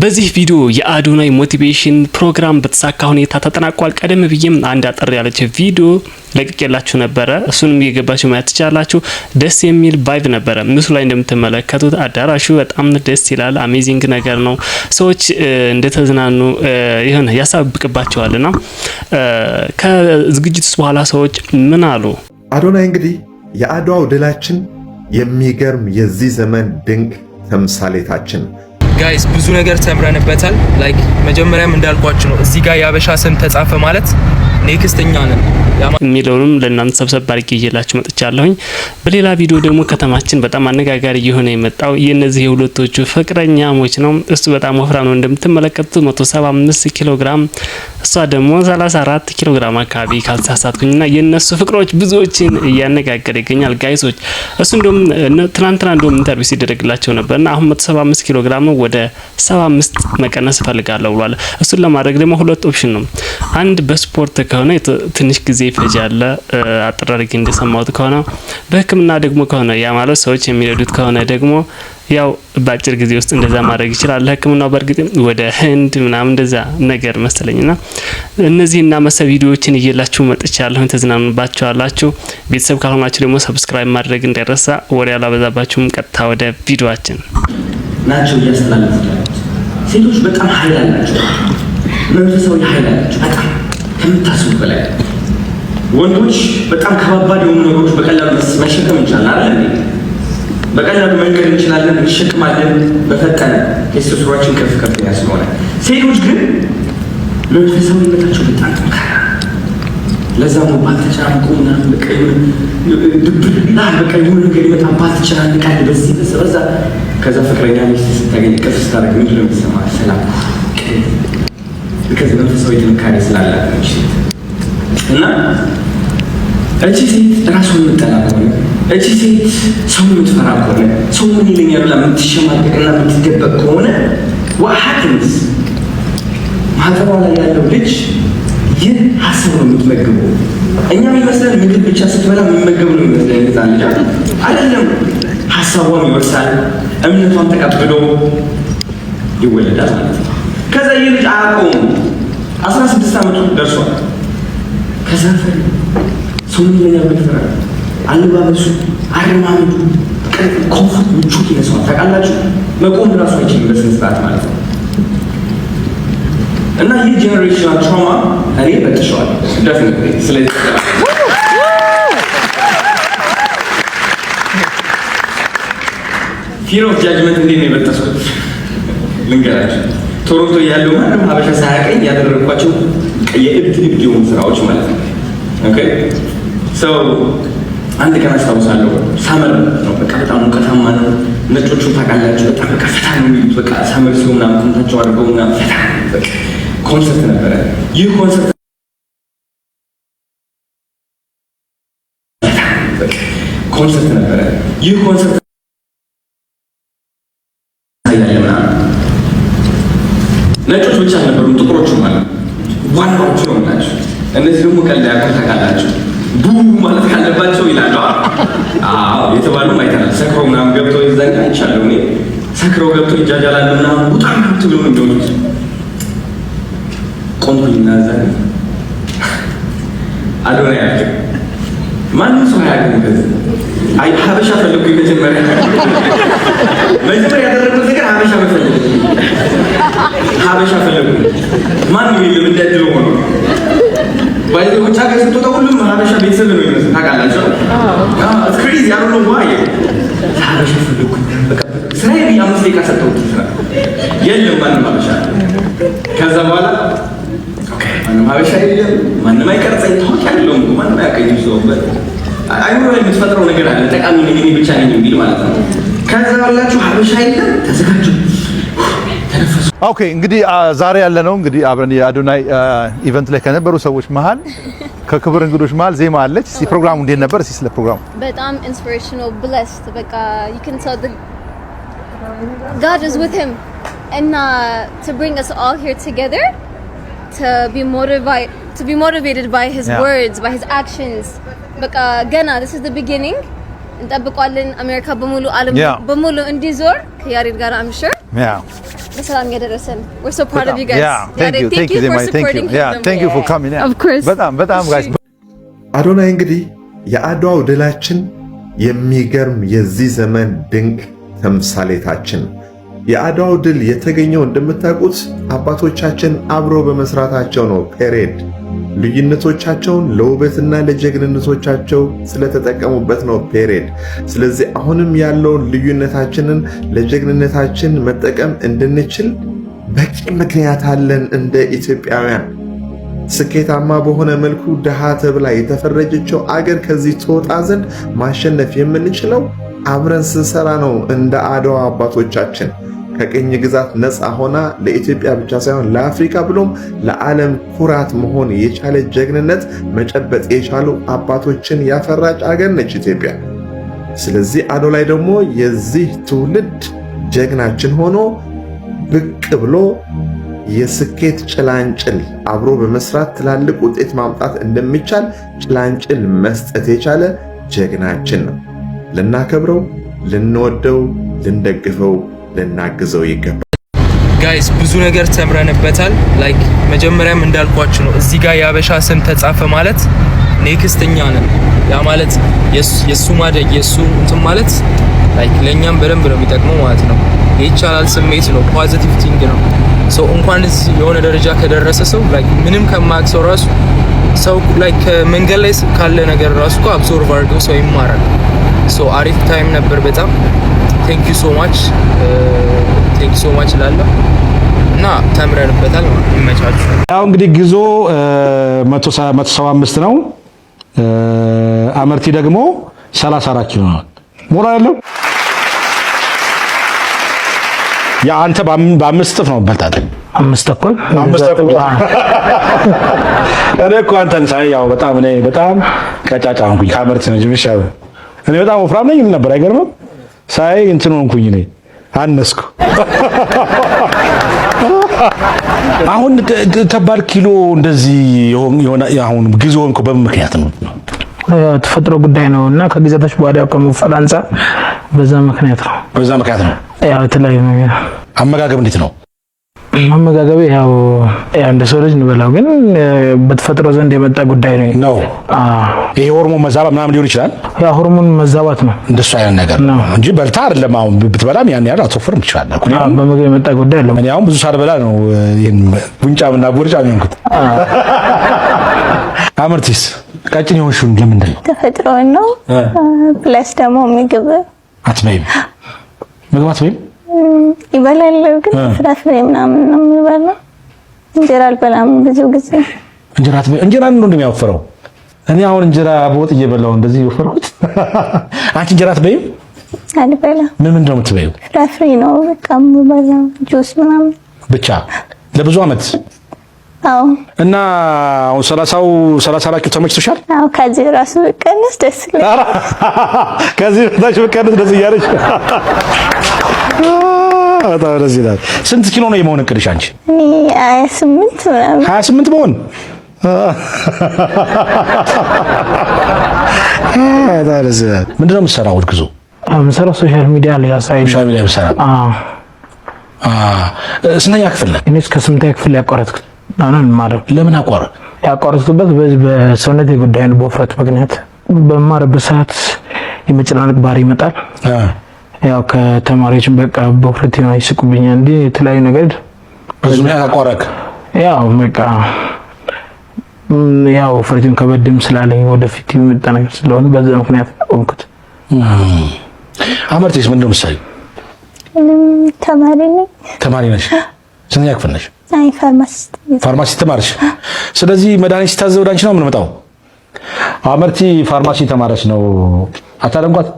በዚህ ቪዲዮ የአዶናይ ሞቲቬሽን ፕሮግራም በተሳካ ሁኔታ ተጠናቋል። ቀደም ብዬም አንድ አጠር ያለች ቪዲዮ ለቅቄላችሁ ነበረ። እሱንም እየገባችሁ ማየት ትችላላችሁ። ደስ የሚል ቫይብ ነበረ። ምስሉ ላይ እንደምትመለከቱት አዳራሹ በጣም ደስ ይላል። አሜዚንግ ነገር ነው። ሰዎች እንደተዝናኑ ይሁን ያሳብቅባቸዋልና ከዝግጅቱስ በኋላ ሰዎች ምን አሉ? አዶናይ እንግዲህ የአድዋው ድላችን የሚገርም የዚህ ዘመን ድንቅ ተምሳሌታችን ጋይስ ብዙ ነገር ተምረንበታል። ላይክ መጀመሪያም እንዳልኳችሁ ነው እዚህ ጋር ያበሻ ስም ተጻፈ ማለት ኔክስትኛ ነን የሚለውንም ለእናንተ ሰብሰብ አድርጌ ይዤላችሁ መጥቻለሁኝ። በሌላ ቪዲዮ ደግሞ ከተማችን በጣም አነጋጋሪ እየሆነ የመጣው የነዚህ የሁለቶቹ ፍቅረኛሞች ነው። እሱ በጣም ወፍራም ነው እንደምትመለከቱት 175 ኪሎ ግራም፣ እሷ ደግሞ 34 ኪሎ ግራም አካባቢ ካልተሳሳትኩኝና የነሱ ፍቅሮች ብዙዎችን እያነጋገረ ይገኛል ጋይሶች። እሱ እንደውም ትናንትና እንደውም ኢንተርቪው ሲደረግላቸው ነበርና አሁን 175 ኪሎ ግራም ነው ወደ 75 መቀነስ ፈልጋለሁ ብሏል። እሱን ለማድረግ ደግሞ ሁለት ኦፕሽን ነው። አንድ በስፖርት ከሆነ ትንሽ ጊዜ ይፈጃል። አጥራርግ እንደሰማሁት ከሆነ በሕክምና ደግሞ ከሆነ ያ ማለት ሰዎች የሚረዱት ከሆነ ደግሞ ያው በአጭር ጊዜ ውስጥ እንደዛ ማድረግ ይችላል። ሕክምናው በእርግጥ ወደ ህንድ ምናምን እንደዛ ነገር መሰለኝና እነዚህና መሰል ቪዲዮዎችን እየላችሁ መጥቻለሁ። ተዝናኑባችኋላችሁ። ቤተሰብ ካልሆናችሁ ደግሞ ሰብስክራይብ ማድረግ እንዳይረሳ። ወሬ ያላበዛባችሁም ቀጥታ ወደ ቪዲዮአችን ናቸው እያስተላለፉት። ሴቶች በጣም ኃይል አላቸው፣ መንፈሳዊ ኃይል አላቸው በጣም ከምታስቡ በላይ። ወንዶች በጣም ከባባድ የሆኑ ነገሮች በቀላሉ መሸከም እንችላለን አይደል? በቀላሉ መንገድ እንችላለን፣ እንሸክማለን በፈጠነ ቴስቶስትሮናችን ከፍ ያስሆነ። ሴቶች ግን መንፈሳዊነታቸው በጣም ጠንካራ። ለዛ ነው ባልተጨናንቁ ምናምን በቃ ድብርና በቃ የሆነ ነገር ይመጣ ባልተጨናንቃል በዚህ በዛ። ከዛ ፍቅረኛ ሚስት ስታገኝ ቀፍ ስታደርግ ምንድን ነው የሚሰማህ? ሰላም ከዚህ መንፈሳዊ ጥንካሬ ስላላት ነው እና እቺ ሴት ራሷን የምትጠላ ከሆነ፣ እቺ ሴት ሰው የምትፈራ ከሆነ፣ ሰው ምን ይለኛል ብላ የምትሸማቀቅና የምትደበቅ ከሆነ what happens? ማህፀኗ ላይ ያለው ልጅ ይህ ሀሳብ ነው የምትመግበው። እኛ የሚመስለን ምግብ ብቻ ስትበላ የምመገብ ነው የሚመስለን ህፃን ልጅ አይደለም። ሀሳቧን ይወርሳል፣ እምነቷን ተቀብሎ ይወለዳል ማለት ነው። ከዛ ይህ ልጅ አያውቀውም። 16 ዓመቱ ደርሷል። ከዛ ሰው ምን ይለኛል ብለህ ትፈራለህ። አለባበሱ፣ አረማመዱ፣ ኮንፎርት ምቾት ይነሳዋል። ታውቃላችሁ መቆም ራሱ አይችልም በስነ ስርዓት ማለት ነው። እና ይህ ጄኔሬሽናል ትራውማ እኔ በጥሸዋለሁ ዴፊኒትሊ። ስለዚህ ፊር ኦፍ ጃጅመንት እንዴት ነው የበጠስኩት ልንገራችሁ። ቶሮንቶ ያለው ማንም ሀበሻ ሳያቀኝ ያደረኳቸው የእብድ የሆኑ ስራዎች ማለት ነው። ኦኬ ሶ አንድ ቀን አስታውሳለሁ፣ ሳመር ነው በቃ በጣም ሙቀታማ ነው። ነጮቹ ታውቃላችሁ በጣም በቃ ፈታ ነው የሚሉት። በቃ ሳመር ሲሆን ምናምን ኮንታቸው አድርገው ምናምን ፈታ በቃ ኮንሰርት ነበረ። ይህ ኮንሰርት ነበረ። ይህ ኮንሰርት ነጮች ብቻ ነበሩ፣ ጥቁሮቹ ማለት ዋናዎቹ ነው ናቸው። እነዚህ ደግሞ ቀልድ ያውቁ ታውቃላችሁ። ቡ ማለት ካለባቸው ይላሉ። አዎ የተባሉ አይተናል። ሰክረው ምናምን ገብተው ይዛኛ አይቻለሁ እኔ። ሰክረው ገብተው ይጃጃላሉ ምናምን በጣም ከብት ብሎ ነው የሚሆኑት። ቆንጆና ዛሬ አዶናይ ያለ ማንም ሰው አያውቅም። ከዚህ አይ ሀበሻ ፈለኩኝ መጀመሪያ ያደረኩት ነገር ሀበሻ መፈለግ ሀበሻ ፈለጉ። ማንም የለም እንዳድሮ ሆኖ ባይዘ ውጭ ሀገር ስትወጣ ሁሉም ሀበሻ ቤተሰብ ነው የሚመስለው ታውቃላችሁ። ክሬዚ ያሉ ነው ዋይ ሀበሻ ፈለጉ። በቃ ስራዬ ብዬ 5 ደቂቃ ሰጠሁት ስራ የለም ማንም ሀበሻ። ከዛ በኋላ ማንም ሀበሻ የለም፣ ማንም አይቀርጸኝ። ታወቅ ያለውም ማንም አያውቀኝ። ሰው አይምሮ ላይ የምትፈጥረው ነገር አለ ጠቃሚ ነኝ እኔ ብቻ ነኝ የሚል ማለት ነው። ከዛ ባላችሁ ሀበሻ የለም፣ ተዘጋጁ። ኦኬ እንግዲህ ዛሬ ያለ ነው እንግዲህ አብረን የአዶናይ ኢቨንት ላይ ከነበሩ ሰዎች መሀል ከክብር እንግዶች መሀል ዜማ አለች። እስቲ ፕሮግራሙ እንዴት ነበር? እስቲ ስለ ፕሮግራሙ በጣም ኢንስፒሬሽናል ብለስድ በቃ you can tell the God is with him and to bring us all here together to be motivated by his words, by his actions. በቃ ገና this is the beginning እንጠብቀዋለን። አሜሪካ በሙሉ ዓለም በሙሉ እንዲዞር ከያሬድ ጋር I'm sure በሰላም ያደረሰን we're so proud of you guys thank you for supporting him thank you for coming of course በጣም guys አዶናይ እንግዲህ የአድዋው ድላችን የሚገርም የዚህ ዘመን ድንቅ ተምሳሌታችን። የአድዋው ድል የተገኘው እንደምታውቁት አባቶቻችን አብሮ በመስራታቸው ነው። ፔሬድ ልዩነቶቻቸውን ለውበትና ለጀግንነቶቻቸው ስለተጠቀሙበት ነው። ፔሬድ። ስለዚህ አሁንም ያለውን ልዩነታችንን ለጀግንነታችን መጠቀም እንድንችል በቂ ምክንያት አለን። እንደ ኢትዮጵያውያን ስኬታማ በሆነ መልኩ ድሃ ተብላ የተፈረጀችው አገር ከዚህ ትወጣ ዘንድ ማሸነፍ የምንችለው አብረን ስንሰራ ነው። እንደ አድዋ አባቶቻችን ከቅኝ ግዛት ነፃ ሆና ለኢትዮጵያ ብቻ ሳይሆን ለአፍሪካ ብሎም ለዓለም ኩራት መሆን የቻለ ጀግንነት መጨበጥ የቻሉ አባቶችን ያፈራች አገር ነች ኢትዮጵያ። ስለዚህ አዶናይ ደግሞ የዚህ ትውልድ ጀግናችን ሆኖ ብቅ ብሎ የስኬት ጭላንጭል አብሮ በመስራት ትላልቅ ውጤት ማምጣት እንደሚቻል ጭላንጭል መስጠት የቻለ ጀግናችን ነው። ልናከብረው፣ ልንወደው፣ ልንደግፈው፣ ልናግዘው ይገባል። ጋይስ ብዙ ነገር ተምረንበታል። ላይክ መጀመሪያም እንዳልኳችሁ ነው። እዚህ ጋር ያበሻ ስም ተጻፈ ማለት ኔክስተኛ ነን። ያ ማለት የሱ ማደግ የሱ እንትን ማለት ላይክ ለኛም በደንብ ነው የሚጠቅመው ማለት ነው። ይቻላል ስሜት ነው፣ ፖዚቲቭ ቲንግ ነው። ሰው እንኳን እዚህ የሆነ ደረጃ ከደረሰ ሰው ላይክ ምንም ከማያውቅ ሰው ራሱ ሰው ላይክ መንገድ ላይ ካለ ነገር ራሱ እኮ አብዞርቭ አድርጎ ሰው ይማራል። ሶ አሪፍ ታይም ነበር በጣም ቴንክ ዩ ሶ ማች ላለው እና ተምረንበታል። ይመቻችሁ። ያው እንግዲህ ጉዞ 175 ነው። አመርቲ ደግሞ 34 ኪሎ ነው። ሞራ ያለው ያ አንተ በአምስት ጥፍ ነው በልጣት 5 ተኩል እኔ እኮ አንተን ሳይ ያው በጣም ቀጫጫ ሆንኩኝ። ከአመርቲ ነው ጅምሽ ያው እኔ በጣም ወፍራም ነኝ ነበር። አይገርምም? ሳይ እንትን ሆንኩኝ እኔ አነስኩ። አሁን ከባድ ኪሎ እንደዚህ የሆነ አሁን ጊዜ ሆንኩ። በምን ምክንያት ነው? ተፈጥሮ ጉዳይ ነውና ከጊዜያቶች በኋላ ከመፈል አንፃር በዛ ምክንያት ነው። ያው የተለያዩ ነገር አመጋገብ እንዴት ነው? አመጋገብ ያው እንደ ሰው ልጅ እንበላው፣ ግን በተፈጥሮ ዘንድ የመጣ ጉዳይ ነው። ይሄ ሆርሞን መዛባት ምናምን ሊሆን ይችላል። ያ ሆርሞን መዛባት ነው እንደሱ አይነት ነገር ነው እንጂ በልታ አይደለም። አሁን ብትበላም ያን ያህል አትወፍርም ይችላል። በምግብ የመጣ ጉዳይ አይደለም። እኔ አሁን ብዙ ሳልበላ ነው ይሄን ጉንጫምና ቦርጫም የሆንኩት። አመርቲስ ቀጭን የሆንሽው ለምንድን ነው? ተፈጥሮ ነው። ፕላስ ደግሞ ምግብ አትበይም? ምግብ አትበይም? ይበላለሁ፣ ግን ፍራፍሬ ምናምን ነው የሚበላው። እንጀራ አልበላም ብዙ ጊዜ። እንጀራ ነው እንደሚያወፍረው። እኔ አሁን እንጀራ በወጥ እየበላሁ እንደዚህ ወፈርኩት። አንቺ እንጀራ አትበይም? አልበላም። ምንድን ነው የምትበይው? ፍራፍሬ ነው በቃ የምበላው፣ ጁስ ምናምን ብቻ ለብዙ አመት። አዎ። እና አሁን 34 ኪሎ ተመችቶሻል? አዎ። ከዚህ ራሱ ብቀንስ ደስ ይላል። ከዚህ በታች ብቀንስ ደስ እያለሽ በጣም ደስ ይላል። ስንት ኪሎ ነው የመሆን እቅድሽ አንቺ? እኔ 28 ምናምን። 28 መሆን ደስ ይላል። ምንድን ነው የምትሰራው? ጉዞ የምሰራው ሶሻል ሚዲያ ላይ ሶሻል ሚዲያ የምሰራው። ስንተኛ ክፍል ነህ? እኔ እስከ 8ኛ ክፍል ያቋረጥኩት አሁን ማለት። ለምን አቋረጥ? ያቋረጥኩበት በሰውነት ጉዳይ ነው። በውፍረት ምክንያት በማረበት ሰዓት የመጨናነቅ ባህሪ ይመጣል። ያው ከተማሪዎችን በቃ በውፍረት ይስቁብኛል እንዴ የተለያዩ ነገር ብዙ ነው ያቋረጥክ። ያው በቃ ያው ውፍረትን ከበድም ስላለኝ ወደፊት የሚመጣ ነገር ስለሆነ በዛ ምክንያት አቆምኩት። አመርቲስ ምንድን ነው የምትሰሪው? ተማሪ ነሽ? ስንተኛ ክፍል ነሽ? አይ ፋርማሲ ተማርሽ። ስለዚህ መድኃኒት ሲታዘዝ ወደ አንቺ ነው የምንመጣው። አመርቲ ፋርማሲ ተማረች ነው። አታደንቋት?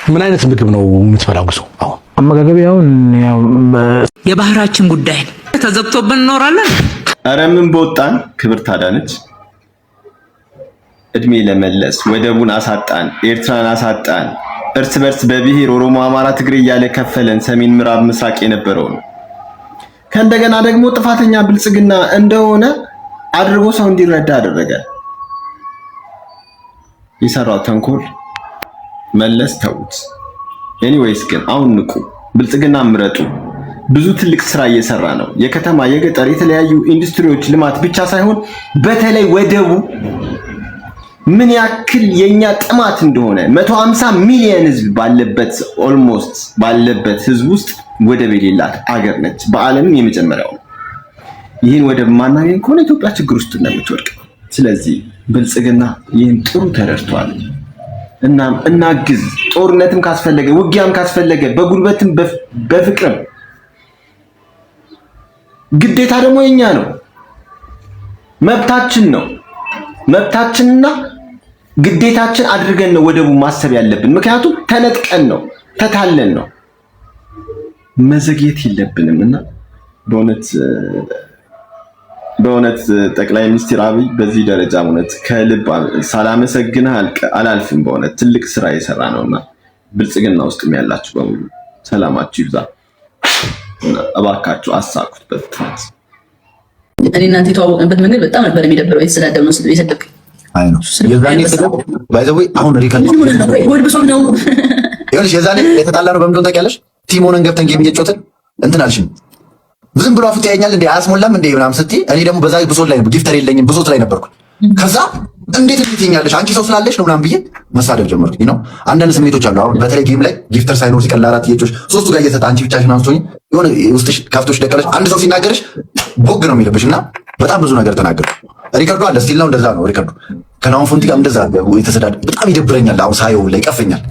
ምን አይነት ምግብ ነው የምትበላው? ጉዞ አሁን አመጋገብ ያው የባህራችን ጉዳይ ተዘግቶብን እንኖራለን። ኧረ ምን በወጣን። ክብርት አዳነች እድሜ ለመለስ ወደቡን አሳጣን፣ ኤርትራን አሳጣን። እርስ በርስ በብሔር ኦሮሞ፣ አማራ፣ ትግሬ እያለ ከፈለን ሰሜን፣ ምዕራብ፣ ምስራቅ የነበረው ነው። ከእንደገና ደግሞ ጥፋተኛ ብልጽግና እንደሆነ አድርጎ ሰው እንዲረዳ አደረገ። የሰራው ተንኮል መለስ ተውት። ኤኒዌይስ ግን አሁን ንቁ። ብልጽግና ምረጡ። ብዙ ትልቅ ስራ እየሰራ ነው። የከተማ የገጠር የተለያዩ ኢንዱስትሪዎች ልማት ብቻ ሳይሆን በተለይ ወደቡ ምን ያክል የኛ ጥማት እንደሆነ 150 ሚሊዮን ህዝብ ባለበት ኦልሞስት ባለበት ህዝብ ውስጥ ወደብ የሌላት አገር ነች። በዓለም የመጀመሪያው። ይህን ወደብ ማናገኝ ከሆነ ኢትዮጵያ ችግር ውስጥ እንደምትወድቅ፣ ስለዚህ ብልጽግና ይህን ጥሩ ተረድቷል። እናም እናግዝ። ጦርነትም ካስፈለገ ውጊያም ካስፈለገ በጉልበትም በፍቅርም ግዴታ ደግሞ የኛ ነው። መብታችን ነው። መብታችንና ግዴታችን አድርገን ነው ወደቡ ማሰብ ያለብን። ምክንያቱም ተነጥቀን ነው፣ ተታለን ነው። መዘግየት የለብንም እና በእውነት ጠቅላይ ሚኒስትር አብይ በዚህ ደረጃ እውነት ከልብ ሳላመሰግንህ አላልፍም። በእውነት ትልቅ ስራ የሰራ ነውና ብልጽግና ውስጥም ያላችሁ በሙሉ ሰላማችሁ ይብዛ። እባካችሁ አሳኩት። በፍጥነት እኔ እናንተ የተዋወቅንበት መንገድ በጣም ነበር የሚደብረው። የተሰዳደብ ነው የሰደብከኝ። አይ ነው የዛኔ ተደብ ባይዘው አሁን ሪከርድ ወድ ብሶ ነው ይኸውልሽ፣ የዛኔ የተጣላነው በምን እንደሆነ ታውቂያለሽ? ቲሞንን ገብተን ጌም እየጮትን እንትን አልሽኝ። ዝም ብሎ አፍጥ ያኛል እንዴ አያስሞላም እንዴ ምናምን ስትይ፣ እኔ ደግሞ በዛ ብሶት ላይ ነው ጊፍተር የለኝም ብሶት ላይ ነበርኩ። ከዛ እንዴት ይኛለሽ አንቺ ሰው ስላለሽ ነው ምናምን ብዬ መሳደብ ጀመርኩ ነው። አንዳንድ ስሜቶች አሉ። አሁን በተለይ ጌም ላይ ጊፍተር ሳይኖር ሲቀር ለአራት እየጮሽ ሶስቱ ጋር እየሰጠ አንቺ ብቻሽን አንስቶኝ የሆነ ውስጥሽ ከፍቶሽ ደቀለሽ አንድ ሰው ሲናገርሽ ቦግ ነው የሚልብሽ እና በጣም ብዙ ነገር ተናገርኩ። ሪከርዱ አለ ስቲል ነው። እንደዛ ነው ሪከርዱ። ከናውን ፎንቲ ጋር እንደዛ የተሰዳደ በጣም ይደብረኛል። አሁን ሳየው ላይ ይቀፈኛል።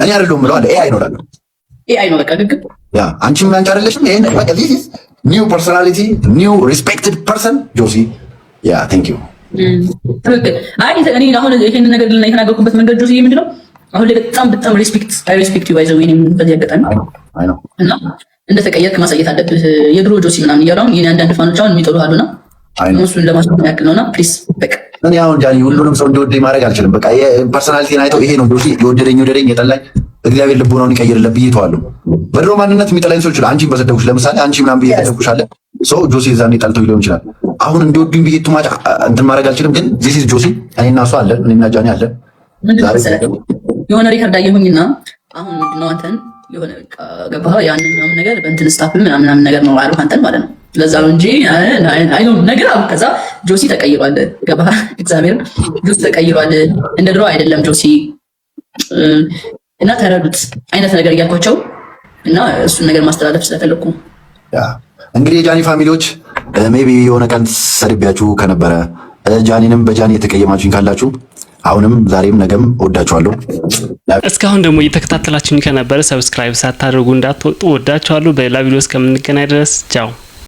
እኔ አይደለሁም ምለው አለ ኤአይ ነው ላለ ኤአይ ነው በቃ ግግ ያ አንቺ ምን አንቺ አይደለሽም። ይሄን በቃ this is new personality new respected person ጆሲ ያ ቴንክ ዩ ትክክል። አይ እኔ አሁን ይሄን ነገር ላይ የተናገርኩበት መንገድ ጆሲ ምንድነው አሁን ላይ በጣም ሪስፔክት ዩ ባይዘው እኔም በዚህ አጋጣሚ አይ ነው እና እንደተቀየርክ ማሳየት አለብህ። የድሮ ጆሲ ምናምን እያሉ የኔ አንዳንድ ፋኖች አሁን የሚጠሩ አሉና እሱን ለማስቆም ያክል ነውና ፕሊዝ በቃ እኔ አሁን ጃኒ ሁሉንም ሰው እንዲወደኝ ማድረግ አልችልም። በቃ የፐርሰናሊቲን አይተው ይሄ ነው ጆሲ የወደደኝ የጠላኝ እግዚአብሔር ልቦናውን ይቀይርልህ ብዬ ተዋለሁ። በድሮ ማንነት የሚጠላኝ ሰው ይችላል። አንቺን በሰደብኩሽ ለምሳሌ አንቺ ምናምን ብዬ ተደብኩሽ አለ ሰው ጆሲ ዛኔ ጠልተው ሊሆን ይችላል። አሁን እንዲወዱኝ ብዬ ቱማጭ እንትን ማድረግ አልችልም። ግን this is ጆሲ እኔና እሱ አለ እኔና ጃኒ አለ። የሆነ ሪከርድ አየሁኝና አሁን ምንድነው አንተን የሆነ ገባህ ያንን ምናምን ነገር በእንትን ስታፕል ምናምን ነገር ነው አልኩ አንተን ማለት ነው። ለዛ ነው እንጂ አይ ነው ነገር አሁን ከዛ ጆሲ ተቀይሯል። ገባህ እግዚአብሔር ጆሲ ተቀይሯል። እንደ ድሮ አይደለም ጆሲ እና ተረዱት አይነት ነገር እያልኳቸው እና እሱን ነገር ማስተላለፍ ስለፈለኩ እንግዲህ የጃኒ ፋሚሊዎች ሜቢ የሆነ ቀን ሰድቢያችሁ ከነበረ ጃኒንም በጃኒ የተቀየማችሁኝ ካላችሁ አሁንም ዛሬም ነገም ወዳችኋለሁ። እስካሁን ደግሞ እየተከታተላችሁኝ ከነበረ ሰብስክራይብ ሳታደርጉ እንዳትወጡ። ወዳችኋለሁ። በሌላ ቪዲዮ እስከምንገናኝ ድረስ ቻው።